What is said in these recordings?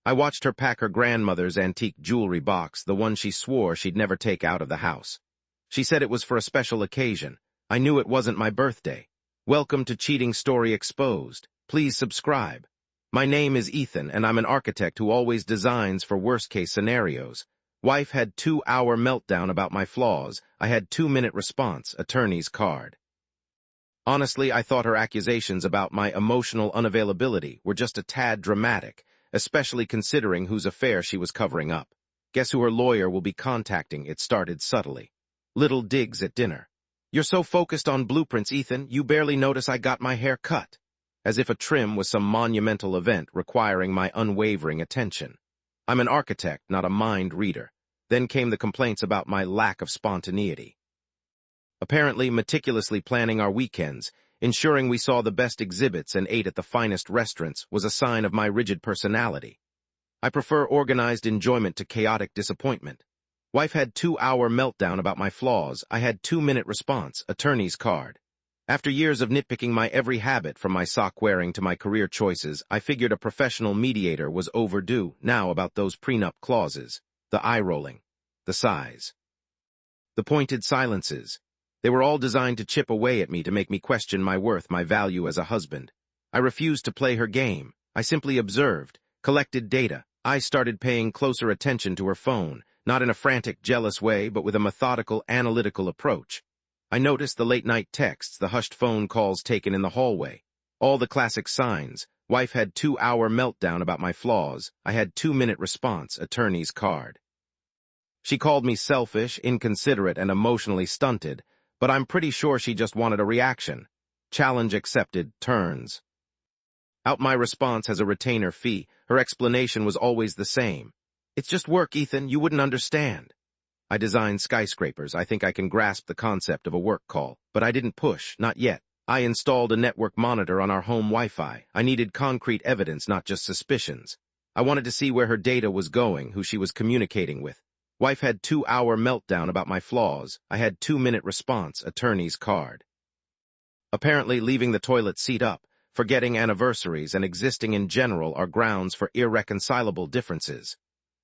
I watched her pack her grandmother's antique jewelry box, the one she swore she'd never take out of the house. She said it was for a special occasion. I knew it wasn't my birthday. Welcome to Cheating Story Exposed. Please subscribe. My name is Ethan, and I'm an architect who always designs for worst-case scenarios. Wife had 2-hour meltdown about my flaws. I had 2-minute response, attorney's card. Honestly, I thought her accusations about my emotional unavailability were just a tad dramatic, especially considering whose affair she was covering up. Guess who her lawyer will be contacting? It started subtly. Little digs at dinner. You're so focused on blueprints, Ethan, you barely notice I got my hair cut. As if a trim was some monumental event requiring my unwavering attention. I'm an architect, not a mind reader. Then came the complaints about my lack of spontaneity. Apparently meticulously planning our weekends, ensuring we saw the best exhibits and ate at the finest restaurants was a sign of my rigid personality. I prefer organized enjoyment to chaotic disappointment. Wife had 2-hour meltdown about my flaws. I had 2-minute response, attorney's card. After years of nitpicking my every habit from my sock wearing to my career choices, I figured a professional mediator was overdue. Now about those prenup clauses, the eye-rolling, the sighs, the pointed silences. They were all designed to chip away at me to make me question my worth, my value as a husband. I refused to play her game. I simply observed, collected data. I started paying closer attention to her phone, not in a frantic, jealous way, but with a methodical, analytical approach. I noticed the late-night texts, the hushed phone calls taken in the hallway. All the classic signs. Wife had 2-hour meltdown about my flaws. I had 2-minute response, attorney's card. She called me selfish, inconsiderate, and emotionally stunted, but I'm pretty sure she just wanted a reaction. Challenge accepted, turns. Out my response has a retainer fee. Her explanation was always the same. It's just work, Ethan, you wouldn't understand. I designed skyscrapers. I think I can grasp the concept of a work call, but I didn't push, not yet. I installed a network monitor on our home Wi-Fi. I needed concrete evidence, not just suspicions. I wanted to see where her data was going, who she was communicating with. Wife had 2-hour meltdown about my flaws. I had 2-minute response, attorney's card. Apparently leaving the toilet seat up, forgetting anniversaries, and existing in general are grounds for irreconcilable differences.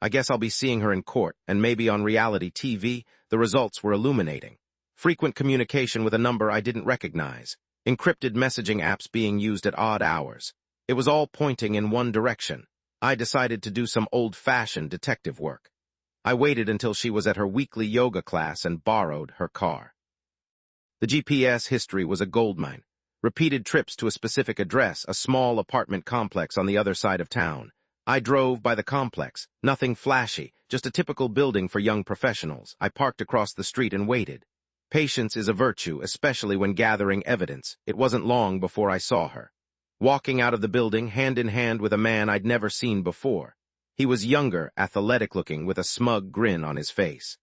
I guess I'll be seeing her in court, and maybe on reality TV. The results were illuminating. Frequent communication with a number I didn't recognize. Encrypted messaging apps being used at odd hours. It was all pointing in one direction. I decided to do some old-fashioned detective work. I waited until she was at her weekly yoga class and borrowed her car. The GPS history was a goldmine. Repeated trips to a specific address, a small apartment complex on the other side of town. I drove by the complex. Nothing flashy, just a typical building for young professionals. I parked across the street and waited. Patience is a virtue, especially when gathering evidence. It wasn't long before I saw her. Walking out of the building, hand in hand with a man I'd never seen before. He was younger, athletic-looking, with a smug grin on his face.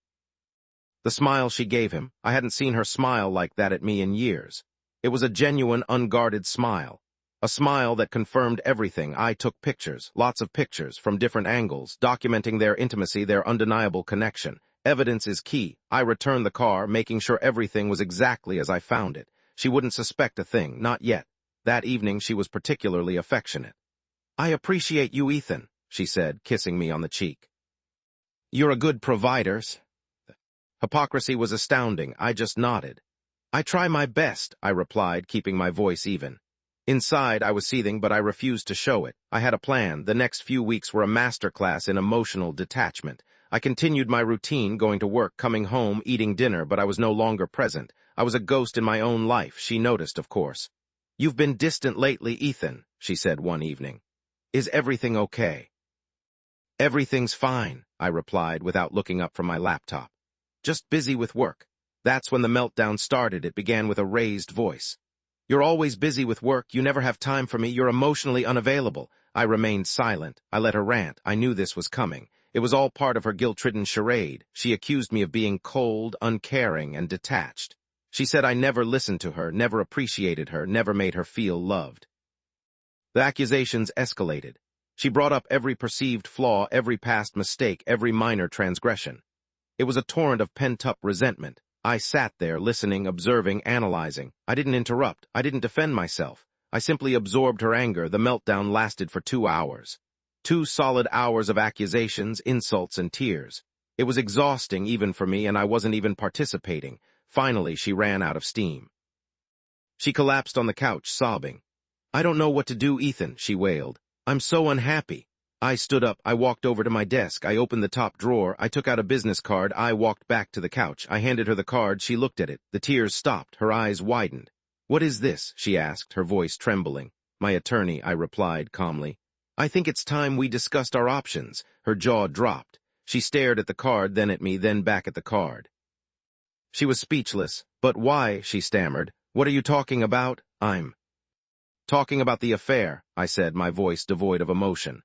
The smile she gave him, I hadn't seen her smile like that at me in years. It was a genuine, unguarded smile. A smile that confirmed everything. I took pictures, lots of pictures, from different angles, documenting their intimacy, their undeniable connection. Evidence is key. I returned the car, making sure everything was exactly as I found it. She wouldn't suspect a thing, not yet. That evening she was particularly affectionate. "I appreciate you, Ethan," she said, kissing me on the cheek. "You're a good provider." Hypocrisy was astounding. I just nodded. "I try my best," I replied, keeping my voice even. Inside, I was seething, but I refused to show it. I had a plan. The next few weeks were a masterclass in emotional detachment. I continued my routine, going to work, coming home, eating dinner, but I was no longer present. I was a ghost in my own life. She noticed, of course. "You've been distant lately, Ethan," she said one evening. "Is everything okay?" "Everything's fine," I replied without looking up from my laptop. "Just busy with work." That's when the meltdown started. It began with a raised voice. "You're always busy with work. You never have time for me. You're emotionally unavailable." I remained silent. I let her rant. I knew this was coming. It was all part of her guilt-ridden charade. She accused me of being cold, uncaring, and detached. She said I never listened to her, never appreciated her, never made her feel loved. The accusations escalated. She brought up every perceived flaw, every past mistake, every minor transgression. It was a torrent of pent-up resentment. I sat there, listening, observing, analyzing. I didn't interrupt. I didn't defend myself. I simply absorbed her anger. The meltdown lasted for 2 hours. 2 solid hours of accusations, insults, and tears. It was exhausting even for me, and I wasn't even participating. Finally, she ran out of steam. She collapsed on the couch, sobbing. "I don't know what to do, Ethan," she wailed. "I'm so unhappy." I stood up. I walked over to my desk. I opened the top drawer. I took out a business card. I walked back to the couch. I handed her the card. She looked at it. The tears stopped. Her eyes widened. "What is this?" she asked, her voice trembling. "My attorney," I replied calmly. "I think it's time we discussed our options." Her jaw dropped. She stared at the card, then at me, then back at the card. She was speechless. "But why?" she stammered. "What are you talking about?" "I'm talking about the affair," I said, my voice devoid of emotion.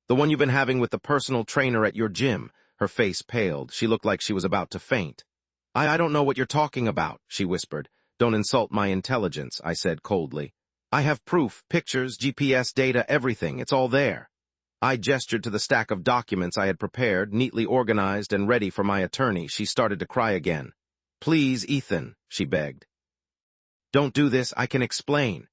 "The one you've been having with the personal trainer at your gym." Her face paled. She looked like she was about to faint. I don't know what you're talking about," she whispered. "Don't insult my intelligence," I said coldly. "I have proof, pictures, GPS data, everything. It's all there." I gestured to the stack of documents I had prepared, neatly organized and ready for my attorney. She started to cry again. "Please, Ethan," she begged. "Don't do this. I can explain."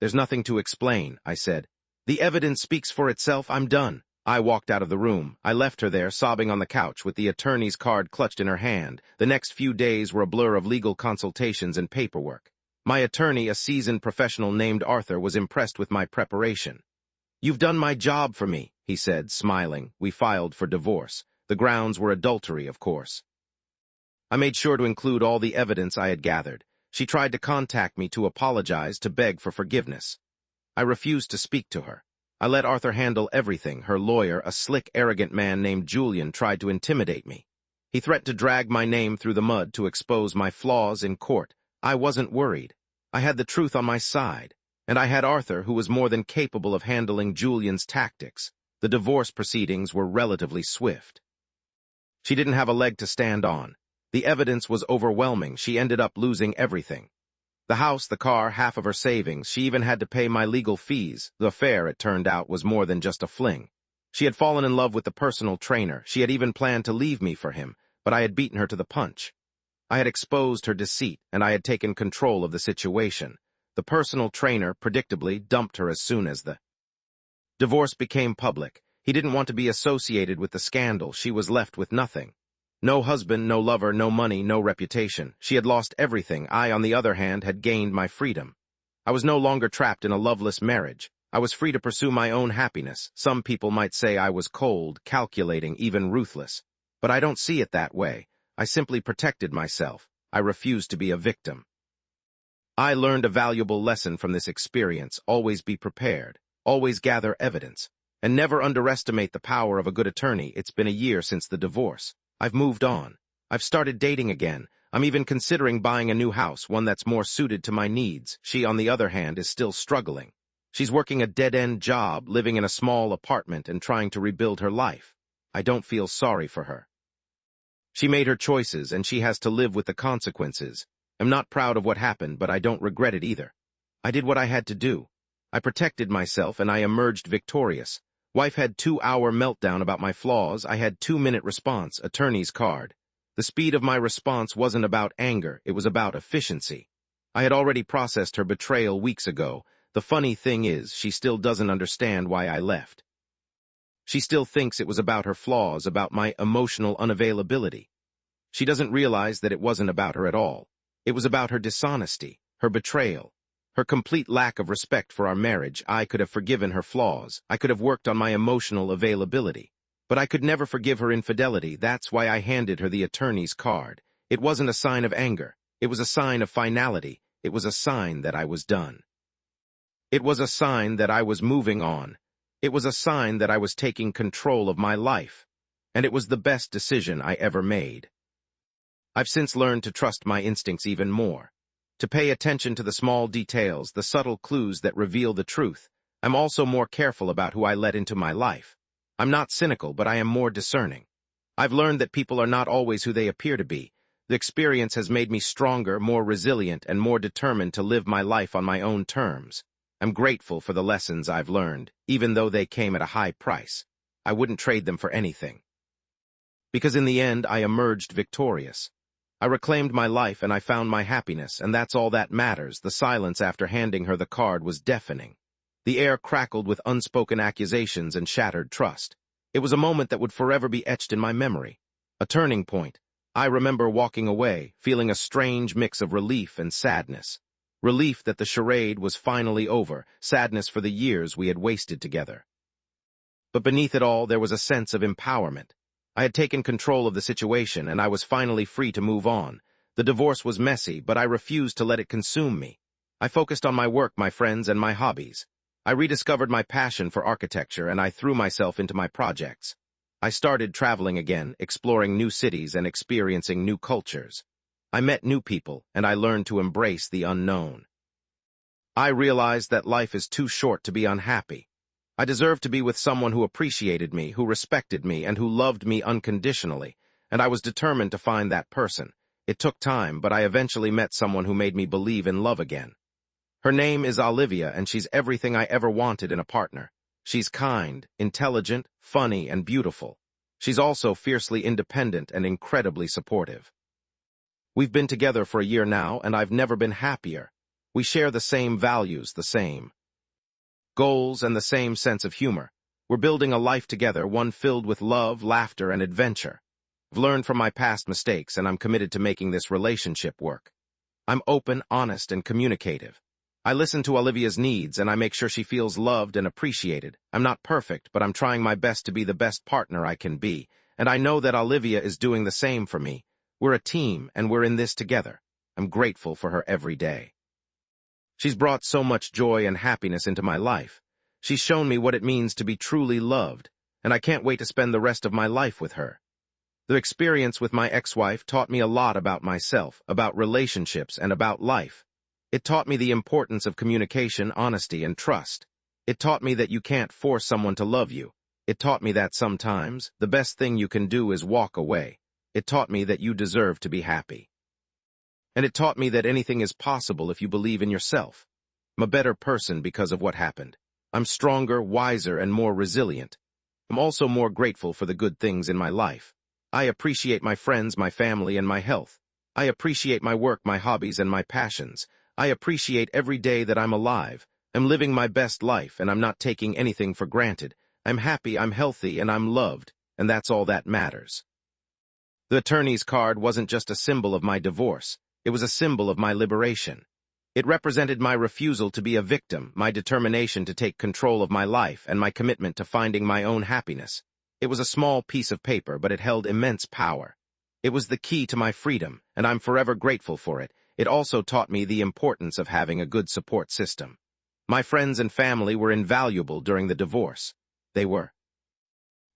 "There's nothing to explain," I said. "The evidence speaks for itself. I'm done." I walked out of the room. I left her there, sobbing on the couch, with the attorney's card clutched in her hand. The next few days were a blur of legal consultations and paperwork. My attorney, a seasoned professional named Arthur, was impressed with my preparation. "You've done my job for me," he said, smiling. We filed for divorce. The grounds were adultery, of course. I made sure to include all the evidence I had gathered. She tried to contact me to apologize, to beg for forgiveness. I refused to speak to her. I let Arthur handle everything. Her lawyer, a slick, arrogant man named Julian, tried to intimidate me. He threatened to drag my name through the mud to expose my flaws in court. I wasn't worried. I had the truth on my side. And I had Arthur, who was more than capable of handling Julian's tactics. The divorce proceedings were relatively swift. She didn't have a leg to stand on. The evidence was overwhelming. She ended up losing everything. The house, the car, half of her savings. She even had to pay my legal fees. The affair, it turned out, was more than just a fling. She had fallen in love with the personal trainer. She had even planned to leave me for him, but I had beaten her to the punch. I had exposed her deceit, and I had taken control of the situation. The personal trainer, predictably, dumped her as soon as the divorce became public. He didn't want to be associated with the scandal. She was left with nothing. No husband, no lover, no money, no reputation. She had lost everything. I, on the other hand, had gained my freedom. I was no longer trapped in a loveless marriage. I was free to pursue my own happiness. Some people might say I was cold, calculating, even ruthless. But I don't see it that way. I simply protected myself. I refused to be a victim. I learned a valuable lesson from this experience. Always be prepared. Always gather evidence. And never underestimate the power of a good attorney. It's been a year since the divorce. I've moved on. I've started dating again. I'm even considering buying a new house, one that's more suited to my needs. She, on the other hand, is still struggling. She's working a dead-end job, living in a small apartment, and trying to rebuild her life. I don't feel sorry for her. She made her choices, and she has to live with the consequences. I'm not proud of what happened, but I don't regret it either. I did what I had to do. I protected myself, and I emerged victorious. Wife had 2-hour meltdown about my flaws. I had 2-minute response, attorney's card. The speed of my response wasn't about anger, it was about efficiency. I had already processed her betrayal weeks ago. The funny thing is, she still doesn't understand why I left. She still thinks it was about her flaws, about my emotional unavailability. She doesn't realize that it wasn't about her at all. It was about her dishonesty, her betrayal. Her complete lack of respect for our marriage. I could have forgiven her flaws. I could have worked on my emotional availability. But I could never forgive her infidelity. That's why I handed her the attorney's card. It wasn't a sign of anger. It was a sign of finality. It was a sign that I was done. It was a sign that I was moving on. It was a sign that I was taking control of my life. And it was the best decision I ever made. I've since learned to trust my instincts even more. To pay attention to the small details, the subtle clues that reveal the truth. I'm also more careful about who I let into my life. I'm not cynical, but I am more discerning. I've learned that people are not always who they appear to be. The experience has made me stronger, more resilient, and more determined to live my life on my own terms. I'm grateful for the lessons I've learned, even though they came at a high price. I wouldn't trade them for anything. Because in the end, I emerged victorious. I reclaimed my life and I found my happiness, and that's all that matters. The silence after handing her the card was deafening. The air crackled with unspoken accusations and shattered trust. It was a moment that would forever be etched in my memory. A turning point. I remember walking away, feeling a strange mix of relief and sadness. Relief that the charade was finally over, sadness for the years we had wasted together. But beneath it all, there was a sense of empowerment. I had taken control of the situation, and I was finally free to move on. The divorce was messy, but I refused to let it consume me. I focused on my work, my friends, and my hobbies. I rediscovered my passion for architecture, and I threw myself into my projects. I started traveling again, exploring new cities and experiencing new cultures. I met new people, and I learned to embrace the unknown. I realized that life is too short to be unhappy. I deserved to be with someone who appreciated me, who respected me, and who loved me unconditionally, and I was determined to find that person. It took time, but I eventually met someone who made me believe in love again. Her name is Olivia, and she's everything I ever wanted in a partner. She's kind, intelligent, funny, and beautiful. She's also fiercely independent and incredibly supportive. We've been together for a year now, and I've never been happier. We share the same values, the same goals, and the same sense of humor. We're building a life together, one filled with love, laughter, and adventure. I've learned from my past mistakes, and I'm committed to making this relationship work. I'm open, honest, and communicative. I listen to Olivia's needs, and I make sure she feels loved and appreciated. I'm not perfect, but I'm trying my best to be the best partner I can be, and I know that Olivia is doing the same for me. We're a team, and we're in this together. I'm grateful for her every day. She's brought so much joy and happiness into my life. She's shown me what it means to be truly loved, and I can't wait to spend the rest of my life with her. The experience with my ex-wife taught me a lot about myself, about relationships, and about life. It taught me the importance of communication, honesty, and trust. It taught me that you can't force someone to love you. It taught me that sometimes the best thing you can do is walk away. It taught me that you deserve to be happy. And it taught me that anything is possible if you believe in yourself. I'm a better person because of what happened. I'm stronger, wiser, and more resilient. I'm also more grateful for the good things in my life. I appreciate my friends, my family, and my health. I appreciate my work, my hobbies, and my passions. I appreciate every day that I'm alive. I'm living my best life, and I'm not taking anything for granted. I'm happy, I'm healthy, and I'm loved, and that's all that matters. The attorney's card wasn't just a symbol of my divorce. It was a symbol of my liberation. It represented my refusal to be a victim, my determination to take control of my life, and my commitment to finding my own happiness. It was a small piece of paper, but it held immense power. It was the key to my freedom, and I'm forever grateful for it. It also taught me the importance of having a good support system. My friends and family were invaluable during the divorce. They were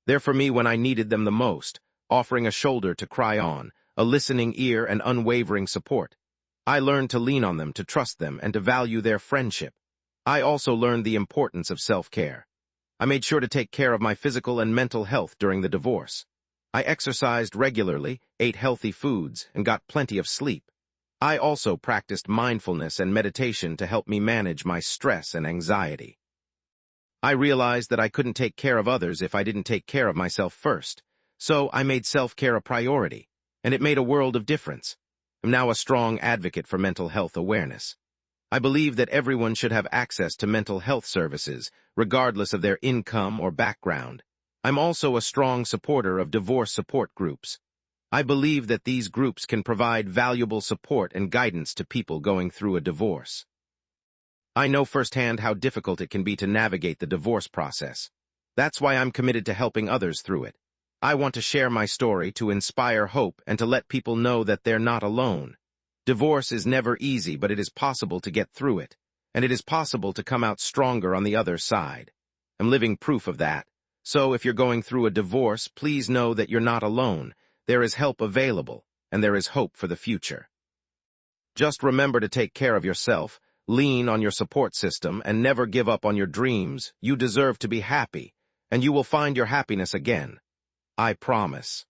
there for me when I needed them the most, offering a shoulder to cry on, a listening ear, and unwavering support. I learned to lean on them, to trust them, and to value their friendship. I also learned the importance of self-care. I made sure to take care of my physical and mental health during the divorce. I exercised regularly, ate healthy foods, and got plenty of sleep. I also practiced mindfulness and meditation to help me manage my stress and anxiety. I realized that I couldn't take care of others if I didn't take care of myself first, so I made self-care a priority, and it made a world of difference. I'm now a strong advocate for mental health awareness. I believe that everyone should have access to mental health services, regardless of their income or background. I'm also a strong supporter of divorce support groups. I believe that these groups can provide valuable support and guidance to people going through a divorce. I know firsthand how difficult it can be to navigate the divorce process. That's why I'm committed to helping others through it. I want to share my story to inspire hope and to let people know that they're not alone. Divorce is never easy, but it is possible to get through it, and it is possible to come out stronger on the other side. I'm living proof of that. So if you're going through a divorce, please know that you're not alone. There is help available, and there is hope for the future. Just remember to take care of yourself, lean on your support system, and never give up on your dreams. You deserve to be happy, and you will find your happiness again. I promise.